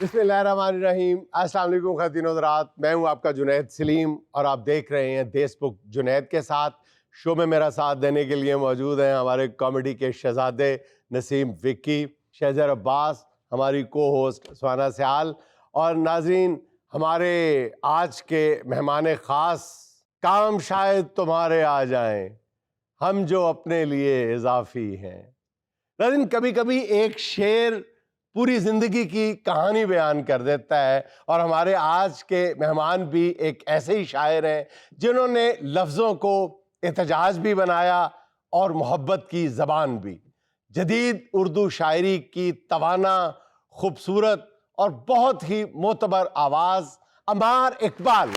बिस्मिल्लाहिर्रहमानिर्रहीम। अस्सलाम वालेकुम ख़वातीन और हज़रात, मैं हूं आपका जुनैद सलीम और आप देख रहे हैं देशबुक जुनैद के साथ। शो में मेरा साथ देने के लिए मौजूद हैं हमारे कॉमेडी के शहज़ादे नसीम विक्की, शहज़र अब्बास, हमारी को होस्ट सुहाना सयाल और नाज़रीन हमारे आज के मेहमान ख़ास। काम शायद तुम्हारे आ जाएं, हम जो अपने लिए इजाफी हैं। नाज़रीन, कभी कभी एक शेर पूरी जिंदगी की कहानी बयान कर देता है और हमारे आज के मेहमान भी एक ऐसे ही शायर हैं जिन्होंने लफ्ज़ों को एहतजाज भी बनाया और मोहब्बत की ज़बान भी। जदीद उर्दू शायरी की तवाना, खूबसूरत और बहुत ही मोतबर आवाज़ अमार इकबाल।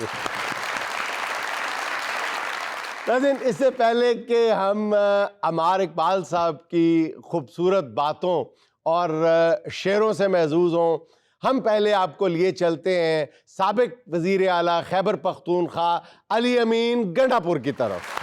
नाज़रीन, इससे पहले कि हम अमार इकबाल साहब की खूबसूरत बातों और शेरों से महजूज हों, हम पहले आपको लिए चलते हैं साबिक वज़ीर आला खैबर पख्तूनख्वा अली अमीन गंडापुर की तरफ।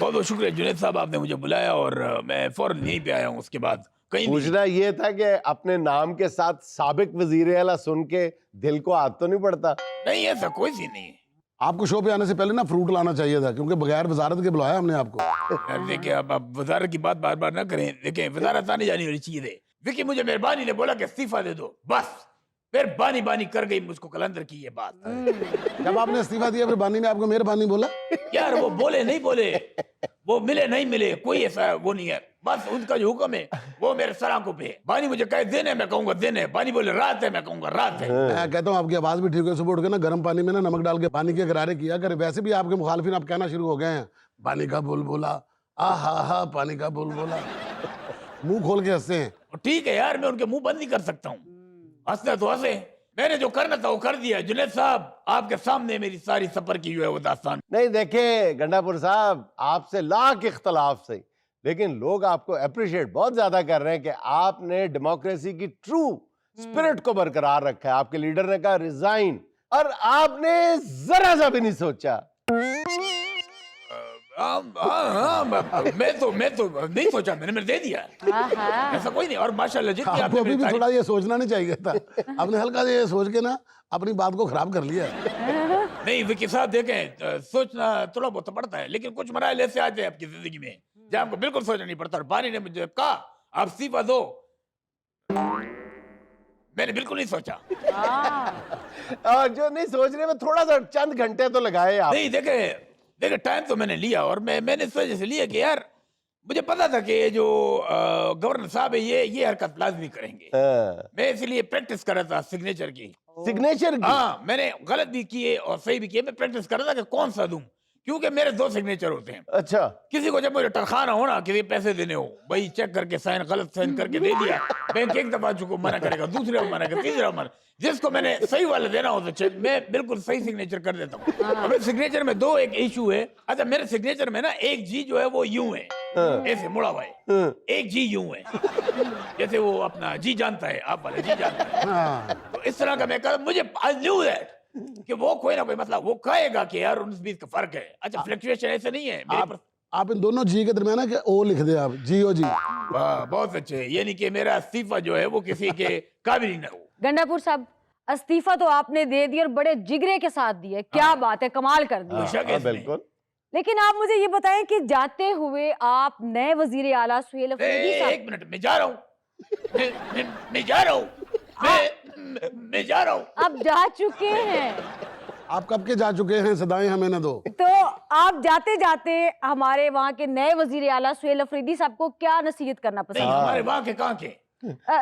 बहुत बहुत शुक्रिया जुनैद साहब, आपने मुझे बुलाया और मैं फौरन यहीं पे आया हूँ। उसके बाद कहीं पूछना ये था कि अपने नाम के साथ साबिक वज़ीर आला सुन के दिल को हाथ तो नहीं पड़ता? नहीं, ऐसा कोई सी नहीं है। आपको शो पे आने से पहले ना फ्रूट लाना चाहिए था, क्योंकि बगैर वजारत के बुलाया हमने आपको। यार देखिए, आप वजारत की बात बार बार ना करें। देखिए, वजारत आने जानी वाली चीज है। देखिए, मुझे मेहरबानी ने बोला कि इस्तीफा दे दो, बस फिर बानी बानी कर गई मुझको कलंदर की ये बात। जब आपने इस्तीफा दिया फिर बानी ने आपको मेहरबानी बोला? यार वो बोले नहीं बोले, वो मिले नहीं मिले, कोई ऐसा वो नहीं है। बस उनका जो हुक्म है वो मेरे सर आंखों पे है। बानी मुझे कहे दिन है, मैं कहूंगा दिन है। बानी बोले रात है, मैं कहूंगा रात है। मैं कहता हूँ आपकी आवाज भी ठीक है। सुबह उठ के ना गर्म पानी में ना नमक डाल के पानी के गरारे किया करे। वैसे भी आपके मुखालिफिन आप कहना शुरू हो गए हैं, पानी का बुलबुला, आहा पानी का बुलबुला। मुंह खोल के हंसते हैं। ठीक है यार, मैं उनके मुंह बंद नहीं कर सकता हूँ। हंसना तो हंसे, मैंने जो करना था वो कर दिया। जुनैद साहब, आपके सामने मेरी सारी सफर की जो है वो दास्तान। नहीं, देखें गंडापुर साहब, आपसे लाख इख्तलाफ से, लेकिन लोग आपको अप्रिशिएट बहुत ज्यादा कर रहे हैं कि आपने डेमोक्रेसी की ट्रू स्पिरिट को बरकरार रखा है। आपके लीडर ने कहा रिजाइन और आपने जरा सा भी नहीं सोचा। मैं तो नहीं सोचा, मैंने दे दिया। ऐसा कोई नहीं। और माशाल्लाह जितनी आपको अभी भी थोड़ा ये सोचना नहीं चाहिए था। आपने हल्का ये सोच के ना अपनी बात को खराब कर लिया। नहीं विकी साहब, देखें, सोचना थोड़ा बहुत पड़ता है, लेकिन कुछ मराहल ऐसे आते हैं आपकी जिंदगी में जहाँ आपको बिल्कुल सोचना नहीं पड़ता। और बानी ने मुझे कहा आप इस्तीफा दो, मैंने बिल्कुल नहीं सोचा। जो नहीं सोचने में थोड़ा सा चंद घंटे तो लगाए आप। नहीं, देखे टाइम तो मैंने लिया, और मैंने इस वजह से लिया कि यार मुझे पता था कि ये जो गवर्नर साहब है ये हरकत लाजमी करेंगे। मैं इसलिए प्रैक्टिस कर रहा था सिग्नेचर की। सिग्नेचर की? हाँ, मैंने गलत भी किए और सही भी किए। मैं प्रैक्टिस कर रहा था कि कौन सा दूं, क्योंकि मेरे 2 सिग्नेचर होते हैं। अच्छा। किसी को जब मुझे तनख्वाह हो ना, किसी पैसे देने हो, भाई चेक करके साइन गलत साइन करके दे दिया, बैंक एक दफा चुको मना करेगा, दूसरे को मना करेगा, तीसरा मना। जिसको मैंने सही वाला देना हो तो चेक मैं बिल्कुल सही सिग्नेचर कर देता हूँ। अब सिग्नेचर में 2 एक इशू है। अच्छा, मेरे सिग्नेचर में ना एक जी जो है वो यूं है, ऐसे मुड़ा हुआ है, एक जी यूं है, जैसे वो अपना जी जानता है, आप वाला जी जानता है। तो इस तरह का मैं कर, मुझे आई न्यू दैट कि वो कोई ना कोई मतलब वो कहेगा कि यार 19-20 का फर्क है। अच्छा, फ्लक्चुएशन ऐसे नहीं है मेरे। आप इन दोनों जी के दरमियान ना कि ओ लिख दे, आप जी ओ जी। वाह, बहुत अच्छे। यानी कि मेरा इस्तीफा जो है वो किसी के काबिल ही ना हो। गंडापुर साहब, इस्तीफा तो आपने दे दिया और बड़े जिगरे के साथ दिया। क्या बात है, कमाल कर दिया। बिल्कुल। लेकिन आप मुझे ये बताएं कि जाते हुए आप नए वजीर आला सुहेल अफरीदी साहब। 1 मिनट, मैं जा रहा हूँ, मैं जा रहा हूँ, मैं जा रहा हूँ। आप जा चुके हैं। आप कब के जा चुके हैं? सदाएं हमें न दो। तो आप जाते जाते हमारे वहाँ के नए वजीर आला सुहेल अफरीदी साहब को क्या नसीहत करना नहीं, पसंद? हमारे वहाँ के कहाँ के,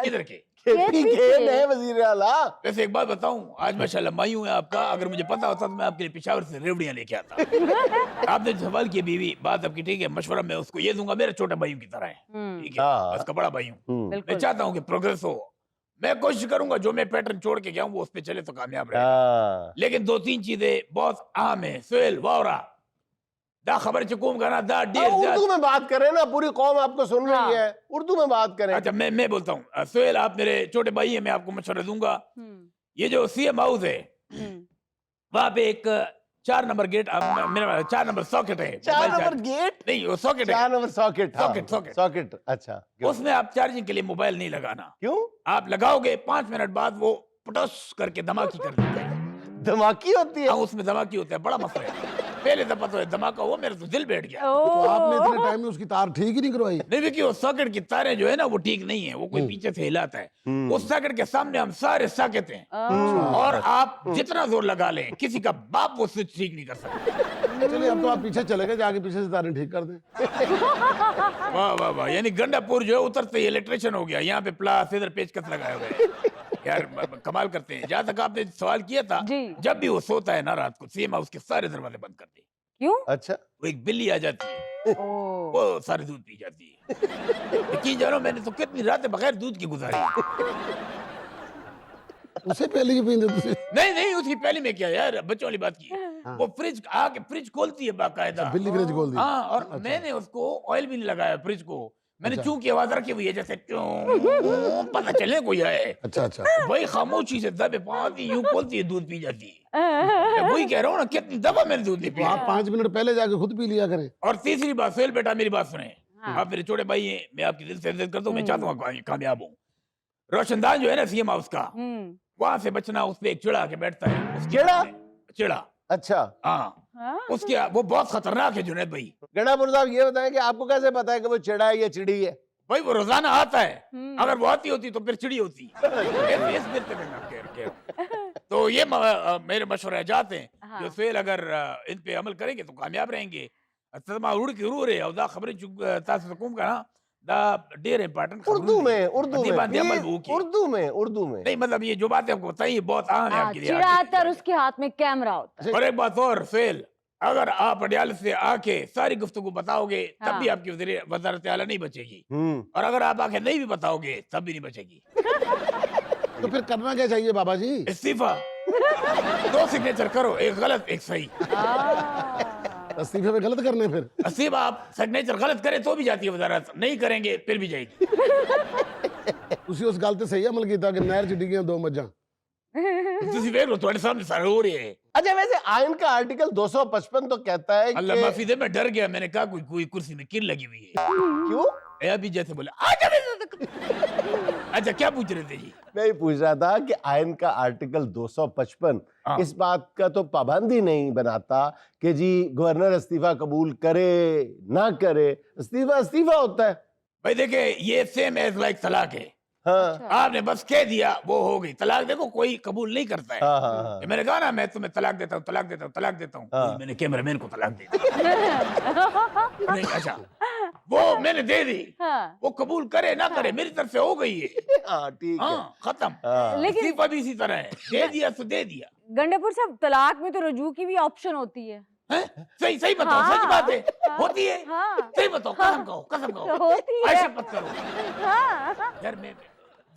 इधर के खेती के नए वजीर आला। वैसे एक बात बताऊं, आज माशाल्लाह मायूं है आपका। अगर मुझे पता होता तो मैं आपके लिए पेशावर से रेवड़ियां लेके आता। आपने सवाल किया बीवी, बात आपकी ठीक है, मशवरा मैं उसको ये दूंगा, मेरे छोटे भाइयों की तरह है, ठीक है, उसका बड़ा भाई हूँ। मैं चाहता हूँ कि प्रोग्रेस हो। मैं कोशिश करूंगा जो मैं पैटर्न छोड़ के गया हूँ वो उस पर चले तो कामयाब रहे। लेकिन 2-3 चीजें बहुत अहम है। सुहेल वावरा दा खबर चुकूम करना दा उर्दू में बात करें ना, पूरी कौम आपको सुन रही है, उर्दू में बात करें। अच्छा, मैं बोलता हूँ। सुहेल, आप मेरे छोटे भाई हैं, मैं आपको मशवरा दूंगा। ये जो सीएम हाउस है वहां पे एक 4 नंबर गेट, मेरा 4 नंबर सॉकेट है, 4 मोबाइल नंबर चार्ज- गेट, नहीं वो सॉकेट 4 है, नंबर सॉकेट, सॉकेट। सॉकेट, अच्छा, क्यों? उसमें आप चार्जिंग के लिए मोबाइल नहीं लगाना। क्यों? आप लगाओगे 5 मिनट बाद वो पटोस करके धमाकी कर देता है। धमाकी होती है? हाँ, उसमें धमाकी होता है, बड़ा मसला है। पहले दफा तो धमाका हुआ, मेरा तो दिल बैठ गया। तो आपने ओह इतने टाइम में उसकी तार ठीक ही नहीं करवाई? नहीं देखिए, वो सॉकेट की तारें जो है ना वो ठीक नहीं है, वो कोई पीछे से हिलाता है। उस सॉकेट के सामने हम सारे सॉकेट हैं और आप जितना जोर लगा लें किसी का बाप वो स्विच ठीक नहीं कर सकता। चलिए अब तो आप पीछे चले गए, जाके पीछे से तारें ठीक कर दें। वाह वाह वाह, यानी गंडापुर जो है उतरते ही इलेक्ट्रिशियन हो गया। यहाँ पे प्लास, इधर पेचकस लगाए हुए हैं। यार कमाल करते हैं। जहाँ तक आपने सवाल किया था, जी। जब भी वो सोता है ना रात को, सीएम हाउस के सारे दरवाजे बंद कर दे। क्यों? अच्छा, वो एक बिल्ली आ जाती है, ओह वो सारे दूध पी जाती है। यकीन जानो मैंने तो कितनी रातें बगैर दूध की गुजारी। उसे पहले ही पीने तुझे। नहीं नहीं, उसकी पहले में क्या यार, बच्चों वाली बात की है। वो फ्रिज आके फ्रिज खोलती है बाकायदा। बिल्ली फ्रिज खोल दी। हाँ, और मैंने उसको ऑयल भी नहीं लगाया फ्रिज को, मैंने चूं की आवाज रखी हुई है, जैसे चूं, पता चले कोई है। अच्छा अच्छा। वही खामोशी से दबे पाती यूं खोलती है, दूध पी जाती है। मैं वही कह रहा हूँ ना, कितनी दफा मैंने दूध नहीं तो पिया। आप 5 मिनट पहले जाके खुद पी लिया करें। और तीसरी बात, सोहेल बेटा मेरी बात सुने, हाँ। आप मेरे छोटे भाई हैं, मैं आपकी दिल से इज्जत करता हूँ, मैं चाहता हूँ आप कामयाब हूँ। रोशनदान जो है ना सीएम हाउस का, वहां से बचना। उस पे एक चिड़ा के बैठता है। उस चिड़ा? चिड़ा, अच्छा। हाँ, हाँ? उसके वो बहुत खतरनाक है जुनैद भाई। गंडापुर साहब ये बताएं कि आपको कैसे पता है कि वो चिड़ा है या चिड़ी है? भाई वो रोजाना आता है, अगर वो आती होती तो फिर चिड़ी होती। तो ये मेरे मशवरे जाते हैं हाँ। जो फेल अगर इन पे अमल करेंगे तो कामयाब रहेंगे। तमा उड़ की रू रे और दा खबरें चुक तास हुकुम का ना दा डेर इंपॉर्टेंट उर्दू में, उर्दू में, अमल प्लीज, वो की उर्दू में, उर्दू में। नहीं, मतलब ये जो बातें आपको बताई ये बहुत अहम है हाँ, आपके लिए। चिड़ा आगे आता है और उसके हाथ में कैमरा होता है। और एक बात और फेल, अगर आप अडियाल से आके सारी गुफ्तगू बताओगे तब हाँ। भी आपकी वज़ारत आला नहीं बचेगी, हम्म, और अगर आप आके नहीं भी बताओगे तब भी नहीं बचेगी। तो फिर करना क्या चाहिए बाबा जी? इस्तीफा। 2 सिग्नेचर करो, एक गलत एक सही। इस्तीफे में गलत करने फिर? इस्तीफा आप सिग्नेचर गलत करें तो भी जाती है वज़ारत, नहीं करेंगे फिर भी जाएगी। उसी उस गल ते सही अमल कीता कि नहर च डिगियां 2 मज्जां। तुसी देख लो तुम्हारे सामने सारे हो रहे हैं। अच्छा, वैसे आयन का आर्टिकल 255 तो कहता है अल्लाह कि माफी दे, मैं डर गया, मैंने कहा कोई कुर्सी में कील लगी हुई है। क्यों? ए अभी जैसे बोले आजा। अच्छा क्या पूछ रहे थे जी? मैं ये पूछ रहा था कि आयन का आर्टिकल 255 हाँ। इस बात का तो पाबंदी नहीं बनाता कि जी गवर्नर इस्तीफा कबूल करे ना करे, इस्तीफा इस्तीफा होता है। भाई देखे, ये सेम एज लाइक तलाक है। हाँ आपने बस कह दिया वो हो गई तलाक। देखो कोई कबूल नहीं करता है। हाँ हाँ हाँ। मैंने कहा ना मैं तुम्हें तलाक देता हूँ, तलाक देता हूँ, तलाक देता हूँ, हाँ। मैंने कैमरामैन को तलाक दे दी। नहीं, अच्छा वो मैंने दे दी, हाँ। वो कबूल करे ना करे मेरी तरफ से हो गई है। हाँ, ठीक है। हाँ, खत्म। हाँ। लेकिन इस्तीफा भी इसी तरह है, दे दिया तो दे दिया। गंडापुर साहब, तलाक में तो रुजू की भी ऑप्शन होती है। हैं? सही सही बताओ, हाँ, सच बात है, हाँ, होती है। हाँ। सही बताओ, कसम कहो, कसम कहो, होती है। ऐसे मत करो हाँ। यार। मैं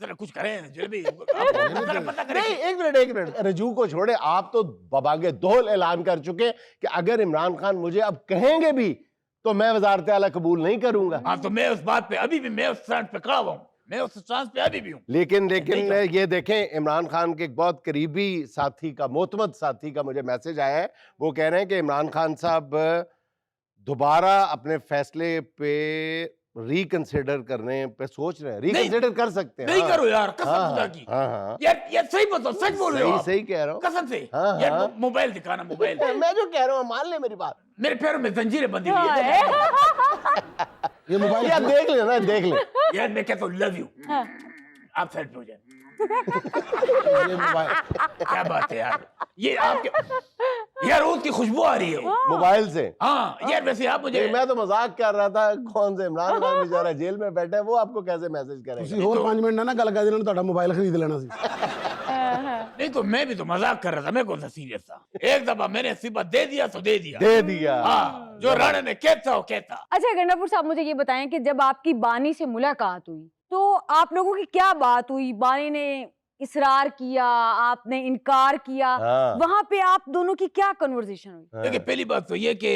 जरा कुछ करें जल्दी, जरा पता करें। नहीं, एक मिनट, रजू को छोड़े, आप तो बबागे दोहल ऐलान कर चुके कि अगर इमरान खान मुझे अब कहेंगे भी तो मैं वजारत आला कबूल नहीं करूंगा। हाँ, तो मैं उस बात पे अभी भी, मैं उस स्टैंड पे खड़ा हुआ हूँ, मैं उस स्टैंड पे अभी भी हूँ। लेकिन नहीं ये देखें, इमरान खान के एक बहुत करीबी साथी का, मोतमद साथी का मुझे मैसेज आया है। वो कह रहे हैं कि इमरान खान साहब दोबारा अपने फैसले पे रिकंसिडर करने पे सोच रहे हैं। रिकंसिडर कर सकते हैं। नहीं हाँ। करो यार, कसम हाँ, खुदा की। हाँ, हाँ। यार सही बताओ, सच बोल रहे हो सही आप? सही कह रहा हूँ। कसम से। हाँ, यार हाँ। मोबाइल दिखाना, मोबाइल। मैं जो कह रहा हूँ मान ले मेरी बात। मेरे पैरों में जंजीरें बंधी हुई है। ये मोबाइल यार देख लेना, देख ले। यार मैं कहता हूँ लव यू, आप साइड पे हो जाए। ये मोबाइल क्या बात है यार, ये आपके यार रोज की खुशबू आ रही है वो। मोबाइल से। हाँ यार, वैसे आप मुझे नहीं, मैं तो मजाक कर रहा था। कौन से इमरान खान बेचारा जेल में बैठा है, वो आपको कैसे मैसेज करेगा? ਤੁਸੀਂ ਹੋਰ 5 ਮਿੰਟ ਨਾ ਗੱਲ ਕਰ ਦੇਣਾ, ਤੁਹਾਡਾ ਮੋਬਾਈਲ ਖਰੀਦ ਲੈਣਾ ਸੀ। नहीं तो मैं भी तो मजाक कर रहा था, मैं कौन सा सीरियस था। एक दफा मैंने सिबा दे दिया तो दे दिया। दे दिया। हाँ, जो राणा ने कहता वो कहता। अच्छा गंडापुर साहब, मुझे ये बताएं कि जब आपकी बानी से मुलाकात हुई तो आप लोगों की क्या बात हुई? बानी ने इसरार किया, आपने इनकार किया, हाँ। वहां पे आप दोनों की क्या कन्वर्सेशन हुई? देखिए पहली बात तो ये कि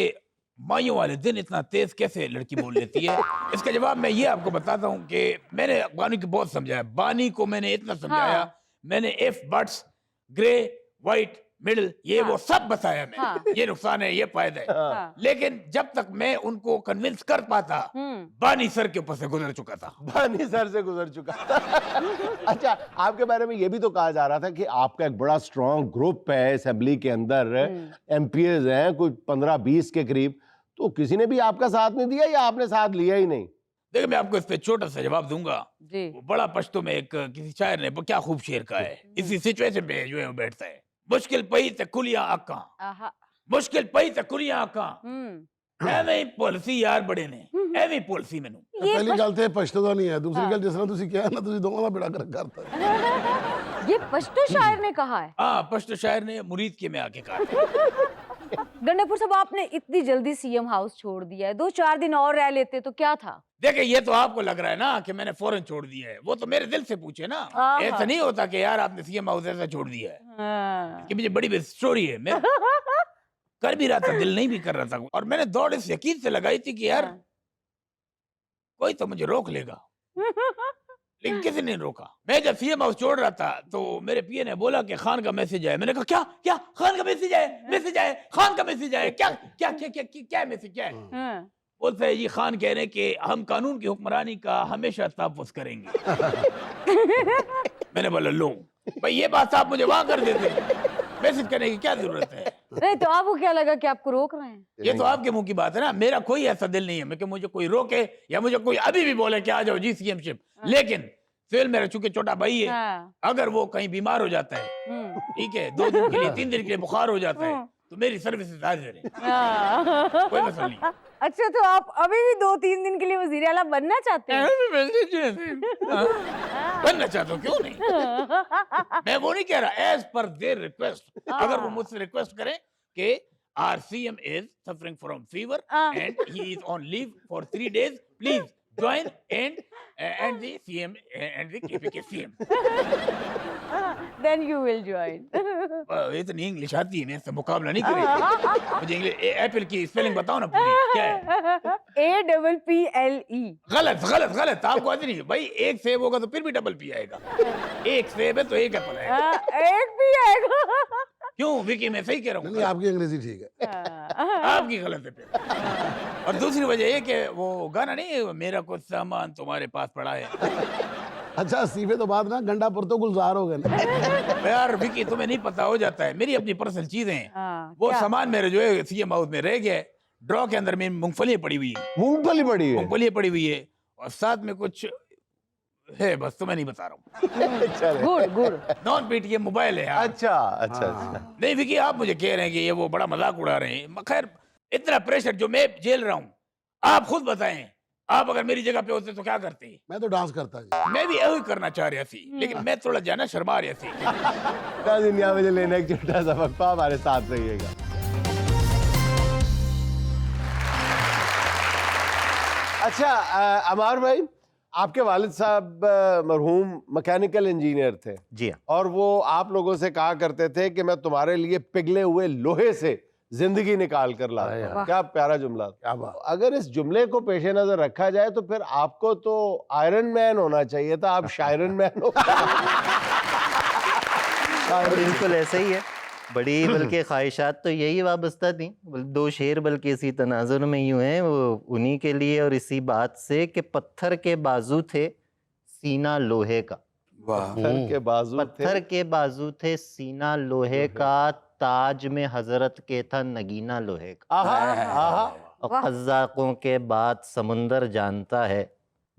माइयों वाले दिन इतना तेज कैसे लड़की बोल लेती है, इसका जवाब मैं ये आपको बताता हूँ कि मैंने बानी को बहुत समझाया। बानी को मैंने इतना समझाया, हाँ। मैंने एफ बट्स ग्रे व्हाइट मिडिल, ये वो सब बताया मैंने। हाँ। ये नुकसान है, ये फायदा है। हाँ। लेकिन जब तक मैं उनको कन्विंस कर पाता, बानी सर के ऊपर से गुजर चुका था। बानी सर से गुजर चुका था। अच्छा, आपके बारे में ये भी तो कहा जा रहा था कि आपका एक बड़ा स्ट्रॉन्ग ग्रुप है असेंबली के अंदर, एमपीएस हैं कुछ 15-20 के करीब, तो किसी ने भी आपका साथ नहीं दिया या आपने साथ लिया ही नहीं? देखिए, मैं आपको इस पे छोटा सा जवाब दूंगा। जी। वो बड़ा पश्तो में एक किसी शायर ने क्या खूब शेर कहा है, इसी सिचुएशन पे जो है वो बैठता है। मुश्किल पई ते कुलियां आका, आहा। मुश्किल पई ते कुलियां आका, ਐਵੇਂ ਹੀ ਪੁਲਿਸੀ ਯਾਰ ਬੜੇ ਨੇ, ਐਵੇਂ ਹੀ ਪੁਲਿਸੀ ਮੈਨੂੰ। ये पहली गल तो पछतो का नहीं है, दूसरी हाँ। गल जिस तरह तुसी किया ना, तुसी दोनों का बेड़ा गर्क करता है। ये पश्तो शायर ने कहा है। हाँ, पश्तो शायर ने मुरीद के में आके कहा। गंडापुर साहब, आपने इतनी जल्दी सीएम हाउस छोड़ दिया है, 2-4 दिन और रह लेते तो क्या था? देखिए, ये तो आपको लग रहा है ना कि मैंने फौरन छोड़ दिया है, वो तो मेरे दिल से पूछे ना। हाँ। ऐसा नहीं होता कि यार आपने सीएम हाउस ऐसा छोड़ दिया है। हाँ। कि मुझे बड़ी स्टोरी है, मैं कर भी रहा था, दिल नहीं भी कर रहा था, और मैंने दौड़ इस यकीन से लगाई थी कि यार हाँ। कोई तो मुझे रोक लेगा, लेकिन किसी ने रोका। मैं जब सीएम हाउस छोड़ रहा था तो मेरे पीए ने बोला कि खान का मैसेज आया। मैंने कहा क्या क्या खान का मैसेज आया, मैसेज आया, खान का मैसेज आया, क्या क्या क्या क्या क्या मैसेज, क्या है? हाँ। बोलते है जी, खान कह रहे हैं कि हम कानून की हुक्मरानी का हमेशा तहफ़्फ़ुज़ करेंगे। मैंने बोला लो भाई, ये बात आप मुझे वहां कर देते, मैसेज करने की क्या जरूरत है? नहीं तो आपको क्या लगा कि आपको रोक रहे हैं? ये तो आपके मुंह की बात है ना, मेरा कोई ऐसा दिल नहीं है मैं कि मुझे कोई रोके या मुझे कोई अभी भी बोले कि आ जाओ जी सीएमशिप। लेकिन फिर मेरा चूंकि छोटा भाई है, हाँ। अगर वो कहीं बीमार हो जाता है, ठीक है, 2 दिन के लिए 3 दिन के लिए बुखार हो जाता है, तो मेरी सर्विसेज हाजिर है, हाँ। कोई मसला नहीं। अच्छा, तो आप अभी भी 2-3 दिन के लिए वजीर आला बनना चाहते हैं? बनना चाहता हूँ, क्यों नहीं? मैं वो नहीं कह रहा, एज पर देयर रिक्वेस्ट। अगर वो मुझसे रिक्वेस्ट करें कि our CM is suffering from fever and he is on leave for 3 days, please join and the CM and the KPK CM. Then you will join. इतनी English आती है, मैं इससे मुकाबला नहीं करेगी। मुझे इंग्लिश एप्पल की स्पेलिंग बताओ ना पूरी, क्या है? APPLE। गलत गलत गलत, आपको आती नहीं भाई। एक सेब होगा तो फिर भी डबल पी आएगा, एक सेब है तो एक एप्पल आएगा। एक भी आएगा। क्यों विकी, मैं सही कह रहा नहीं, हूँ? आपकी अंग्रेजी ठीक है। आपकी गलत है फिर। और दूसरी वजह ये कि वो गाना नहीं है, मेरा कुछ सामान तुम्हारे पास पड़ा है। अच्छा, सीफे तो बाद ना गंडापुर तो गुलजार हो गए ना। यार विकी, तुम्हें नहीं पता, हो जाता है, मेरी अपनी पर्सनल चीजें हैं। हाँ, वो क्या? सामान मेरे जो है सीएम हाउस में रह गया है। ड्रॉ के अंदर मेरी मूंगफलियां पड़ी हुई है, मूंगफली पड़ी है। मूंगफलियां पड़ी हुई है, और साथ में कुछ है, बस तुम्हें नहीं बता रहा हूँ। चले। Good good. नॉन पीट ये मोबाइल है यार। अच्छा अच्छा अच्छा। नहीं विकी, आप मुझे कह रहे हैं कि ये वो बड़ा मजाक उड़ा रहे हैं। खैर, इतना प्रेशर जो मैं झेल रहा हूँ, आप खुद बताएं, आप अगर मेरी जगह पे होते तो क्या करते? मैं तो डांस करता जी। मैं भी यही करना चाह रहा थी, लेकिन मैं थोड़ा जाना शर्मा रहा थी। दुनिया में लेने एक छोटा सा वक्फा, हमारे साथ रहिएगा। अच्छा, अमार भाई, आपके वालिद साहब मरहूम मैकेनिकल इंजीनियर थे जी हाँ। और वो आप लोगों से कहा करते थे कि मैं तुम्हारे लिए पिघले हुए लोहे से जिंदगी निकाल कर लाता हूं। वाह। क्या प्यारा जुमला। क्या बात। अगर इस जुमले को पेश नजर रखा जाए तो फिर आपको तो आयरन मैन होना चाहिए था, आप शायरन मैन हो। बिल्कुल ऐसा ही है। बड़ी बल्कि ख्वाहिशात तो यही वाबस्ता थी। 2 शेर बल्कि इसी तनाजुर में यूं हैं, वो उन्हीं के लिए और इसी बात से कि पत्थर के बाजू थे, सीना लोहे का। पत्थर के बाजू थे। पत्थर के बाजू थे, सीना लोहे का, ताज में हजरत के था नगीना लोहे का। आहा, आहा। और कज़्ज़ाक़ों के बाद समुंदर जानता है,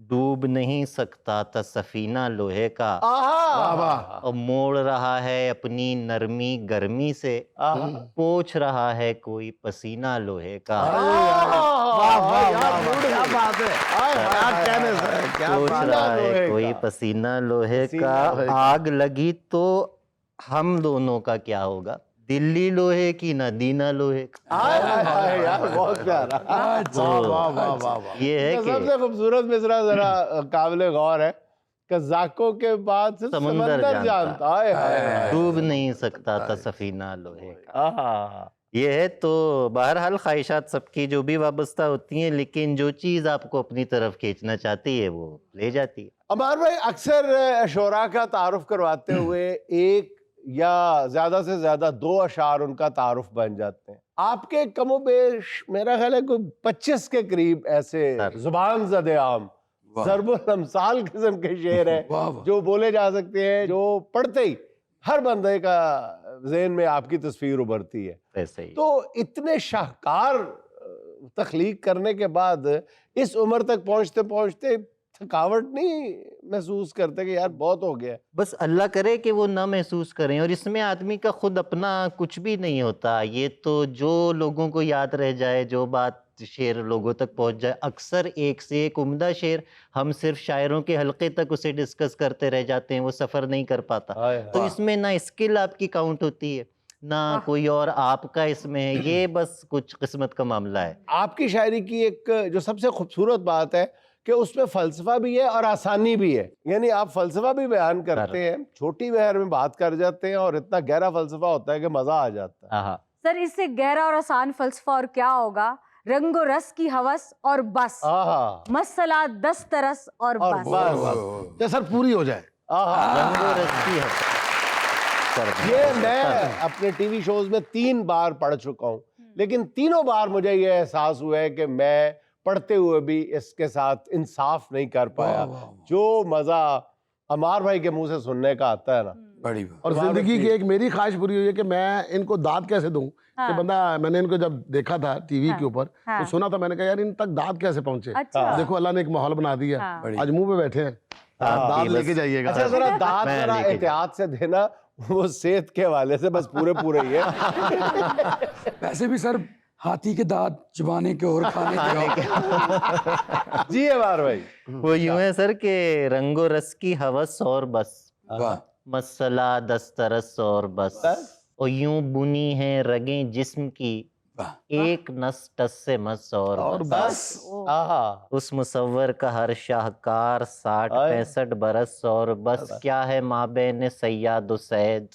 डूब नहीं सकता था सफीना लोहे का। आहा, वाह। और मोड़ रहा है अपनी नरमी गर्मी से, आहा। पोंछ रहा है कोई पसीना लोहे का। क्या बात है। क्या कहने से, क्या पोंछ बात रहा है है। कोई पसीना लोहे पसीना का। लोहे का। आग लगी तो हम दोनों का क्या होगा, दिल्ली लोहे की ना दीना लोहे का। हाय हाय हाय यार, बहुत प्यारा। वाह वाह वाह वाह वाह। ये है कि सबसे खूबसूरत मिसरा जरा काबिल गौर है, कज़ाकों के बाद से समुंदर समंदर जानता। हाय हाय हाय। डूब नहीं सकता था सफीना लोहे का। आहा। ये है तो बहरहाल ख्वाहिशात सबकी जो भी वाबस्ता होती हैं, लेकिन जो चीज़ आपको अपनी तरफ खींचना चाहती है वो ले जाती है। अमार भाई, अक्सर शोरा का तारुफ करवाते हुए एक या ज्यादा से ज्यादा 2 अशार उनका तारुफ बन जाते हैं। आपके कमोबेश मेरा ख्याल है कोई 25 के करीब ऐसे जुबान ज़दे आम ज़रबुल अमसाल किस्म के शेर हैं जो बोले जा सकते हैं, जो पढ़ते ही हर बंदे का ज़हन में आपकी तस्वीर उभरती है। ऐसे ही। तो इतने शाहकार तख्लीक करने के बाद इस उम्र तक पहुंचते पहुंचते थकावट नहीं महसूस करते कि यार बहुत हो गया? बस अल्लाह करे कि वो ना महसूस करें। और इसमें आदमी का खुद अपना कुछ भी नहीं होता, ये तो जो लोगों को याद रह जाए, जो बात शेर लोगों तक पहुंच जाए। अक्सर एक से एक उम्दा शेर हम सिर्फ शायरों के हलके तक उसे डिस्कस करते रह जाते हैं, वो सफ़र नहीं कर पाता। तो इसमें ना स्किल आपकी काउंट होती है, ना कोई और आपका इसमें है, ये बस कुछ किस्मत का मामला है। आपकी शायरी की एक जो सबसे खूबसूरत बात है कि उसमें फलसफा भी है और आसानी भी है, यानी आप फलसफा भी बयान करते हैं, छोटी बहर में बात कर जाते हैं और इतना गहरा फलसफा होता है कि मजा आ जाता है। सर इससे गहरा और आसान फलसफा और क्या होगा? रंगो रस की हवस और बस, मसला 10 तरस और बस। तो सर पूरी हो जाए। रंगो रस की हवस। ये मैं अपने टीवी शोज में 3 बार पढ़ चुका हूँ, लेकिन तीनों बार मुझे ये एहसास हुआ है कि मैं पढ़ते हुए भी इसके साथ इंसाफ नहीं कर पाया। जो मजा अमार भाई के मुंह से सुनने का आता है ना, बड़ी और जिंदगी की एक मेरी ख्वाहिश पूरी हुई है कि मैं इनको दाद कैसे दूं। कि बंदा, मैंने इनको जब देखा था टीवी के ऊपर तो सुना था, मैंने कहा यार इन तक दाद कैसे पहुंचे। देखो अल्लाह ने एक माहौल बना दिया, आज मुंह पे बैठे हैं, दाद लेके जाइएगा। अच्छा जरा दाद जरा एहतियात से देना, वो सेहत के हवाले से बस पूरे ही है। वैसे भी सर हाथी के दांत चबाने के और खाने के जी अमार भाई। वो यूं है सर के रंगो रस की हवस और बस, मसला 10 तरस और बस, और यूं बुनी है रगें जिस्म की, एक नस टस से मस और बस। उस मुसव्वर का हर शाहकार 60-65 बरस और बस, क्या है माबेन सैयाद सैद,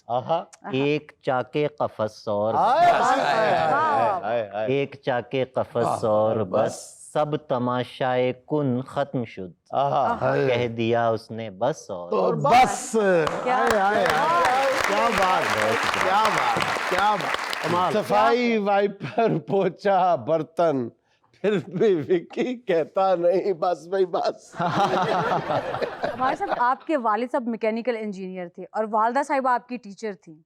एक चाके कफस और एक चाके कफस और बस, सब तमाशाए कुन खत्म शुद, कह दिया उसने बस और बस। क्या बात, क्या बात, क्या बात, कमाल। सफाई, वाइपर, पोछा, बर्तन, फिर भी विक्की कहता नहीं बस भाई बस। हमारे साहब आपके वालिद साहब मैकेनिकल इंजीनियर थे और वालदा साहिबा आपकी टीचर थी,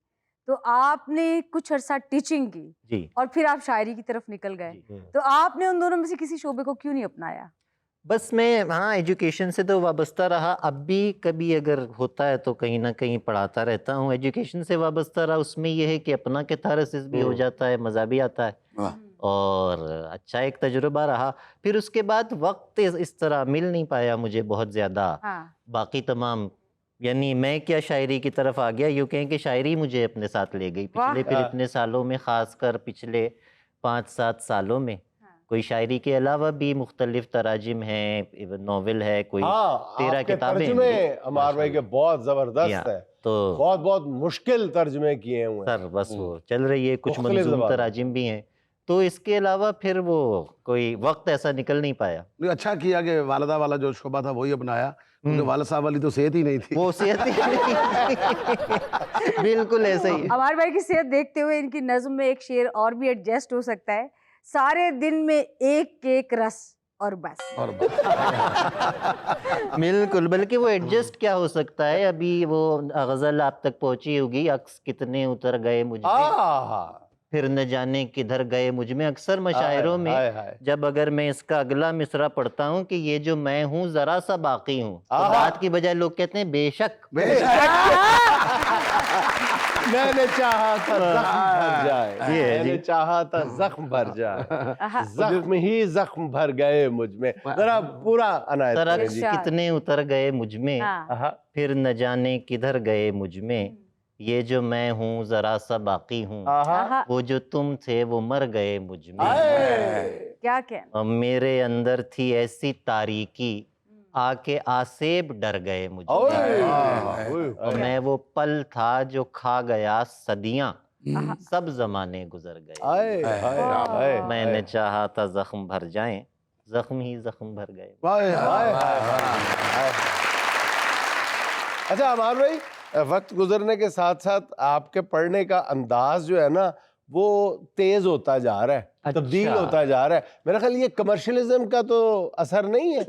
तो आपने कुछ अरसा टीचिंग की जी, और फिर आप शायरी की तरफ निकल गए, तो आपने उन दोनों में से किसी शोबे को क्यों नहीं अपनाया? बस मैं हाँ एजुकेशन से तो वाबस्ता रहा, अब भी कभी अगर होता है तो कहीं ना कहीं पढ़ाता रहता हूँ। एजुकेशन से वाबस्ता रहा, उसमें यह है कि अपना कैथारसिस भी हो जाता है, मज़ा भी आता है और अच्छा एक तजुर्बा रहा। फिर उसके बाद वक्त इस तरह मिल नहीं पाया मुझे बहुत ज़्यादा। बाकी तमाम यानी मैं क्या शायरी की तरफ आ गया, यूँ कहें कि शायरी मुझे अपने साथ ले गई पिछले फिर इतने सालों में, ख़ासकर पिछले 5-7 सालों में। कोई शायरी के अलावा भी मुख्तलिफ तराजिम हैं, नॉवेल है, कोई 13 किताबें हैं। अमार भाई के बहुत जबरदस्त है, तो बहुत मुश्किल तर्जुमे किए हुए सर, बस वो चल रही है, कुछ मंजूम तराजिम भी हैं। तो इसके अलावा फिर वो कोई वक्त ऐसा निकल नहीं पाया। अच्छा किया कि वालदा वाला जो शोबा था वही अपनाया, क्योंकि वालद साहब वाली तो सेहत ही नहीं थी। वो सेहत ही नहीं बिल्कुल ऐसे ही। अमार भाई की सेहत देखते हुए इनकी नज्म में एक शेर और भी एडजस्ट हो सकता है, सारे दिन में एक केक रस और बस। बिल्कुल, बल्कि वो एडजस्ट क्या हो सकता है, अभी वो गजल आप तक पहुंची होगी, अक्स कितने उतर गए मुझ में, फिर न जाने किधर गए मुझ में। अक्सर मशायरों में जब अगर मैं इसका अगला मिसरा पढ़ता हूँ कि ये जो मैं हूँ जरा सा बाकी हूँ, तो बात की बजाय लोग कहते हैं बेशक। मैंने चाहा था जख्म भर जाए, मैंने चाहा था जख्म भर जाए, जख्म ही जख्म भर गए मुझ में। जरा पूरा अनायत करें जी। कितने उतर गए मुझ में, फिर न जाने किधर गए मुझ में, ये जो मैं हूँ जरा सा बाकी हूँ, वो जो तुम थे वो मर गए मुझ में। क्या कहना। मेरे अंदर थी ऐसी तारीकी, आके आसेब डर गए मुझे, और मैं वो पल था जो खा गया सदियां, सब जमाने गुजर गए। मैंने चाहा था जख्म भर जाएं, जख्म ही जख्म भर गए। अच्छा अमार भाई, वक्त गुजरने के साथ साथ आपके पढ़ने का अंदाज जो है ना वो तेज होता जा रहा है, तब्दील अच्छा। होता जा रहा है। मेरा ख्याल ये कमर्शियलिज्म का तो असर नहीं है।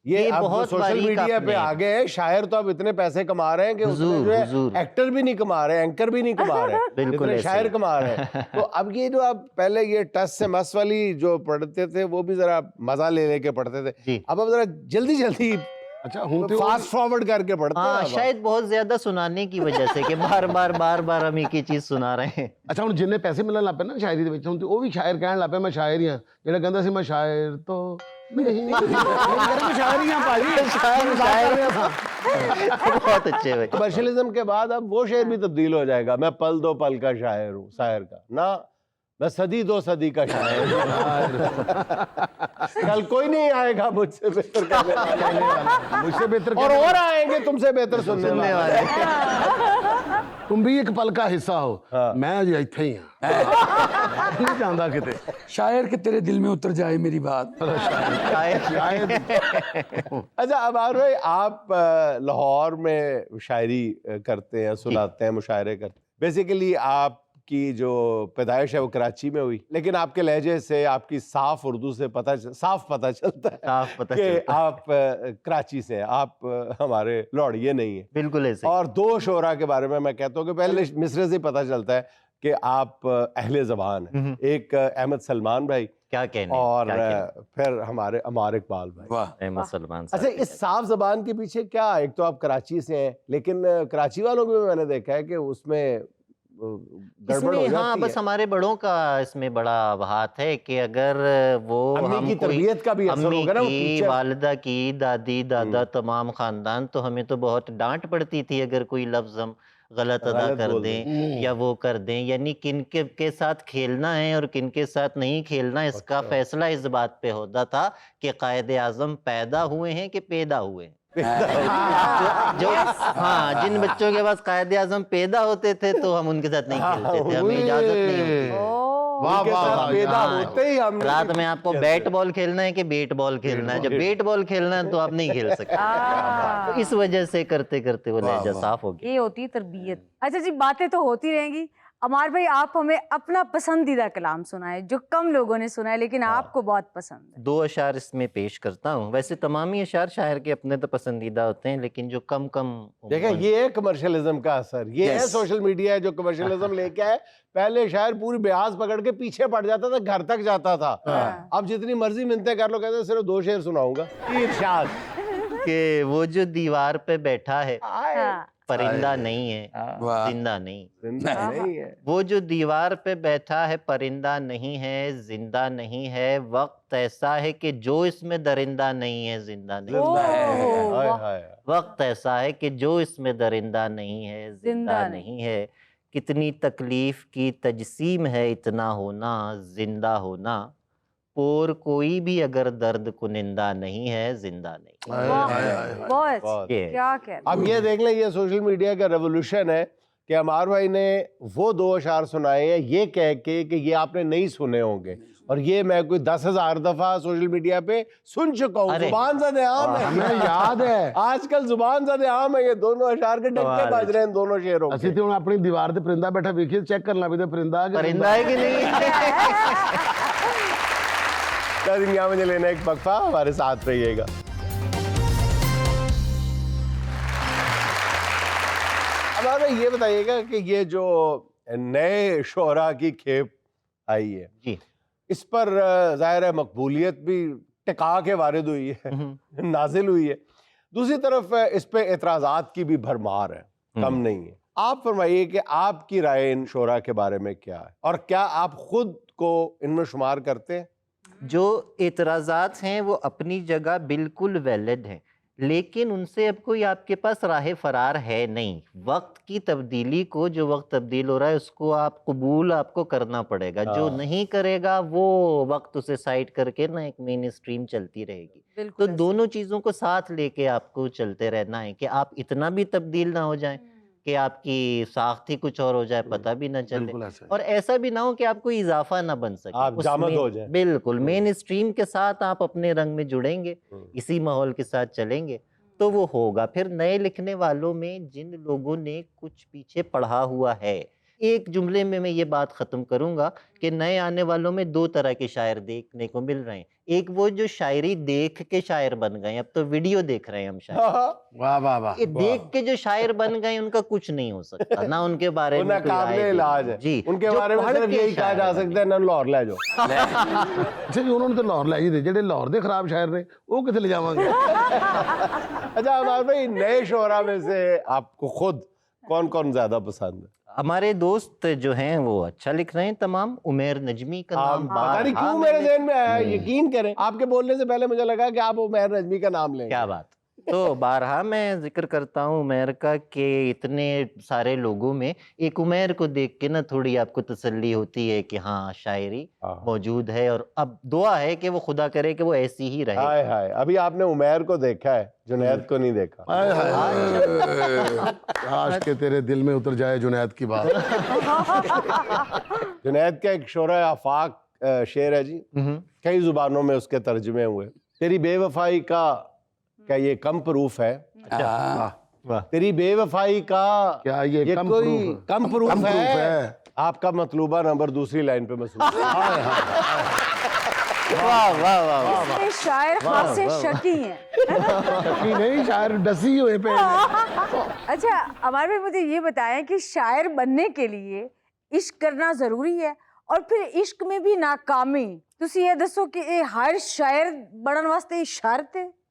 ये अब बहुत सोशल बारीक मीडिया पे आपने- आगे है, शायर तो अब इतने पैसे कमा रहे हैं कि उसमें हुजूर, जो है हुजूर। एक्टर भी नहीं कमा रहे, एंकर भी नहीं कमा रहे, बिल्कुल जितने ऐसे शायर ही। कमा रहे हैं। तो अब ये जो आप पहले ये टस से मस वाली जो पढ़ते थे वो भी जरा मजा ले लेके पढ़ते थे, जी। अब जरा जल्दी जल्दी अच्छा हूं तो फास्ट फॉरवर्ड करके पढ़ते हैं हाँ अब आप। शायद बहुत ज्यादा सुनाने की वजह से कि बार बार हम एक ही चीज सुना रहे हैं। अच्छा ਹੁਣ ਜਿੰਨੇ ਪੈਸੇ ਮਿਲਣ ਲੱਗ ਪਏ ਨਾ ਸ਼ਾਇਰੀ ਦੇ ਵਿੱਚ ਹੁਣ ਤੇ ਉਹ ਵੀ ਸ਼ਾਇਰ ਕਹਿਣ ਲੱਗ ਪਏ ਮੈਂ ਸ਼ਾਇਰ ਹੀ ਹਾਂ ਜਿਹੜਾ ਕਹਿੰਦਾ ਸੀ ਮੈਂ ਸ਼ਾਇਰ ਤੋਂ ਨਹੀਂ ਮੈਂ ਸ਼ਾਇਰ ही हां भाई बहुत अच्छे भाई। कमर्शियलिज्म के बाद अब वो शेर भी तब्दील हो जाएगा, मैं पल दो पल का शायर हूँ, शायर का ना, मैं सदी दो सदी का शायर हूँ। कल कोई नहीं आएगा मुझसे बेहतर कहने वाला, मुझसे बेहतर और आएंगे तुमसे बेहतर सुनने वाले। तुम भी एक पल का हिस्सा हो हाँ। मैं अजे ਇੱਥੇ ही हां नहीं चाहता किते शायर के तेरे दिल में उतर जाए मेरी बात। शायद अच्छा अबार भाई, आप लाहौर में शायरी करते हैं, सुनाते हैं, मुशायरे करते हैं। बेसिकली आपकी जो पैदाइश है वो कराची में हुई, लेकिन आपके लहजे से, आपकी साफ उर्दू से साफ पता चलता है साफ पता कि चलता है। आप कराची से हैं, आप हमारे लौड़िए नहीं है। बिल्कुल ऐसे ही। और दो शोरा के बारे में मैं कहता हूँ कि पहले मिसरे से ही पता चलता है कि आप अहले ज़बान हैं। एक अहमद सलमान भाई क्या कहने और क्या कहने। फिर हमारे अमार इकबाल भाई। वाह। अहमद सलमान साहब अच्छा, के इस साफ जबान के पीछे क्या, एक तो आप कराची से हैं, लेकिन कराची वालों को भी मैंने देखा है कि उसमें गड़बड़ हो इसमें हाँ जाती बस है। हमारे बड़ों का इसमें बड़ा हाथ है कि अगर वो अम्मी हम की कोई तरबियत का भी असर अम्मी होगा ना, वो की टीचर। वालिदा की दादी दादा तमाम खानदान, तो हमें तो बहुत डांट पड़ती थी अगर कोई लफ्ज हम गलत अदा गलत कर बोल दें या वो कर दें, यानी किन के साथ खेलना है और किन के साथ नहीं खेलना, इसका अच्छा। फैसला इस बात पे होता था कि कायदे आजम पैदा हुए हैं कि पैदा हुए हैं। जो हाँ जिन बच्चों के पास कायदे आजम पैदा होते थे तो हम उनके साथ नहीं खेलते थे, हमें इजाजत नहीं होती थी। वाह उनके वाह साथ वाह पैदा हाँ। होते ही हम रात में आपको बैट बॉल खेलना है कि बेट बॉल खेलना है, जब बेट बॉल खेलना है तो आप नहीं खेल सकते। तो इस वजह से करते करते वो लहजा साफ हो गया। ये होती है तरबियत। अच्छा जी, बातें तो होती रहेंगी। अमार भाई, आप हमें अपना पसंदीदा कलाम सुनाए जो कम लोगों ने सुना है लेकिन आपको बहुत पसंद है। 2 अशार इसमें पेश करता हूँ। वैसे तमाम ही अशार शायर के अपने तो पसंदीदा होते हैं, लेकिन जो कम देखें, ये है कमर्शियलिज्म का असर, ये है सोशल मीडिया जो कमर्शियलिज्म लेके आए। पहले शायर पूरी ब्याज पकड़ के पीछे पड़ जाता था, घर तक जाता था। अब जितनी मर्जी मिन्नतें कर लो, कहते हैं सिर्फ 2 शेर सुनाऊंगा। इरशाद कि वो जो दीवार पे बैठा है हाँ। परिंदा नहीं है वाह। जिंदा नहीं। जिंदा नहीं है। वो जो दीवार पे बैठा है परिंदा नहीं है जिंदा नहीं है, वक्त ऐसा है कि जो इसमें दरिंदा नहीं है जिंदा नहीं। ओह, हाय वाह। हाय। वक्त ऐसा है कि जो इसमें दरिंदा नहीं है जिंदा जिंदा नहीं है। कितनी तकलीफ की तजसीम है इतना होना जिंदा होना, और कोई भी अगर दर्द कुनिंदा नहीं है जिंदा नहीं। वाह, बहुत बहुत। ये क्या कह रहे अब ये देख लें, ये सोशल मीडिया का रेवोल्यूशन है कि अमार भाई ने वो 2 अशार सुनाए हैं ये कह के कि ये आपने नहीं सुने होंगे, और ये मैं कोई 10,000 दफा सोशल मीडिया पे सुन चुका हूँ। अरे। जुबान ज़दे आम है, हमें याद है आजकल जुबान ज़दे आम है। ये दोनों अशार के डंके वाह। बज रहे हैं दोनों शेरों के। ਅਸੀਂ ਤੇ ਹੁਣ ਆਪਣੀ ਦੀਵਾਰ ਤੇ ਪਰਿੰਦਾ ਬੈਠਾ ਵੇਖੀਏ ਚੈੱਕ ਕਰਨਾ ਵੀ ਤੇ ਪਰਿੰਦਾ ਕਿ परिंदा है कि नहीं। नाज़रीन, यहाँ मुझे लेना एक वक्फा, हमारे साथ रहिएगा। अब आप ये बताइएगा कि ये जो नए शोरा की खेप आई है, जी। इस पर ज़ाहिर है मकबूलियत भी टिका के वारिद हुई है, नाजिल हुई है। दूसरी तरफ इस पे एतराज़ात की भी भरमार है, कम नहीं है। आप फरमाइए कि आपकी राय इन शोरा के बारे में क्या है, और क्या आप खुद को इनमें शुमार करते हैं? जो एतराज़ात हैं वो अपनी जगह बिल्कुल वैलिड हैं, लेकिन उनसे अब कोई आपके पास राह फरार है नहीं। वक्त की तब्दीली को, जो वक्त तब्दील हो रहा है उसको आप कबूल आपको करना पड़ेगा। जो हाँ। नहीं करेगा वो वक्त उसे साइड करके ना एक मेन स्ट्रीम चलती रहेगी। तो बिल्कुल ऐसे। दोनों चीज़ों को साथ लेके आपको चलते रहना है कि आप इतना भी तब्दील ना हो जाएं कि आपकी साख्त ही कुछ और हो जाए, पता भी ना चले, बिल्कुल ऐसा और ऐसा भी ना हो कि आपको इजाफा ना बन सके। आप उस जामद मेन- हो जाएं। बिल्कुल मेन स्ट्रीम के साथ आप अपने रंग में जुड़ेंगे, हम्म। इसी माहौल के साथ चलेंगे तो वो होगा। फिर नए लिखने वालों में जिन लोगों ने कुछ पीछे पढ़ा हुआ है, एक जुमले में मैं ये बात खत्म करूंगा कि नए आने वालों में दो तरह के शायर देखने को मिल रहे हैं। एक वो जो शायरी देख के शायर बन गए, अब तो वीडियो देख रहे हैं हम शायर। वाह वाह वाह। ये देख के जो शायर बन गए उन्नका कुछ नहीं हो सकता, ना उनके बारे में उन्हें कोई राय काबिल देनी। इलाज है जी, उनके जो बारे में पढ़ सिर्फ के यही कहा शायर जा बने। सकता है ना लाहौर ले जाओ। अच्छा जी, उन्होंने तो लाहौर लाई थे, जेडे लाहौर दे खराब शायर ने वो कितने ले जावांगे। अच्छा अमार भाई, नए शोरा में से आपको खुद कौन कौन ज्यादा पसंद है? हमारे दोस्त जो हैं वो अच्छा लिख रहे हैं तमाम। उमैर नजमी का नाम पता नहीं बारहा क्यों मेरे मैंने- जहन में आया, यकीन करें आपके बोलने से पहले मुझे लगा कि आप उमैर नजमी का नाम लेंगे। क्या बात। तो बारहा मैं जिक्र करता हूँ उमैर का कि इतने सारे लोगों में एक उमैर को देख के ना थोड़ी आपको तसल्ली होती है कि हाँ शायरी मौजूद है, और अब दुआ है कि वो खुदा करे कि वो ऐसी ही रहे। हाय हाय, अभी आपने उमैर को देखा है, जुनैद को नहीं देखा। हाय हाय, काश के तेरे दिल में उतर जाए जुनैद की बात। जुनैद का एक शोरा आफाक शेर है जी, कई जुबानों में उसके तर्जुमे हुए। तेरी बेवफाई का क्या ये कम प्रूफ है? वाह। तेरी बेवफाई का क्या ये कम कोई प्रूफ है? कम प्रूफ कम प्रूफ है? है। आपका मतलूबा नंबर दूसरी लाइन पे मसूल। हाय हाय। वाह वाह वाह वाह। इसमें शायर खास से शकी हैं। शकी नहीं, शायर डसी हुए पे। अच्छा अमर भाई, मुझे ये बताएं कि शायर बनने के लिए इश्क करना जरूरी है, और फिर इश्क में भी नाकामी, तुसी ये दसो कि ये हर शायर बनने वास्ते शर्त है?